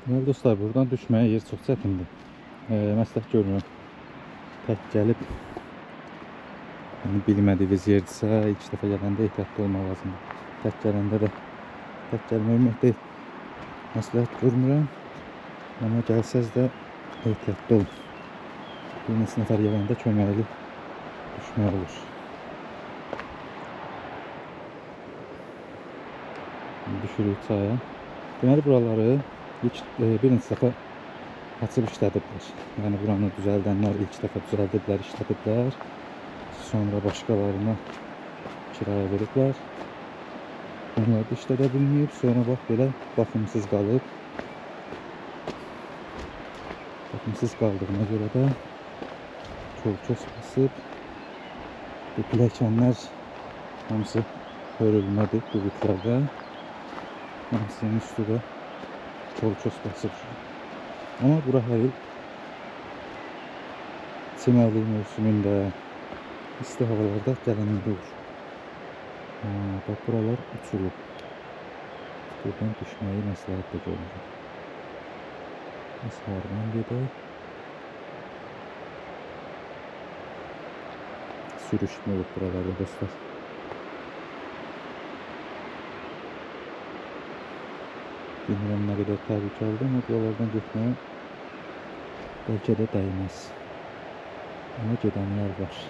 Deməli dostlar, buradan düşməyə yer çox çətindir. Məsləhət görmürəm. Tək gəlib bilmədiyiniz yerdirsə, ilk dəfə gələndə ehtiyatlı olmaq lazımdır. Tək gələndə də tək gəlmək məsləhət görmürəm. Amma gəlsəz də ehtiyatlı olun. Bir neçə nəfər gələndə köməkli düşmək olur. Düşürük çaya. Deməli buraları birinci dəfə açıb işlədiblər. Yəni buranı düzəldənlər ilk dəfə düzəldiblər, işlədiblər. Sonra başqalarına kirayə veriblər. Onlar da işlədə bilməyib. Sonra bax belə baxımsız qalıb. Baxımsız qaldığına görə də kol-kos basıb. Bu pilləkənlər hamısı hörülmədir bu bütlərdə. Hamısının üstü də kol-kos basıb. Amma bura hər il çimərlik mövsümündə, isti havalarda gələnlər olur. Bax, buralar uçulub. Buradan düşməyi məsləhət də görürəm. Biz hardan gedək? Sürüşmə olub buralarda dostlar. Bilmirəm nə qədər təhlükəlidir, amma buralardan getməyə bəlkə də dəyməz. Amma gedənlər var.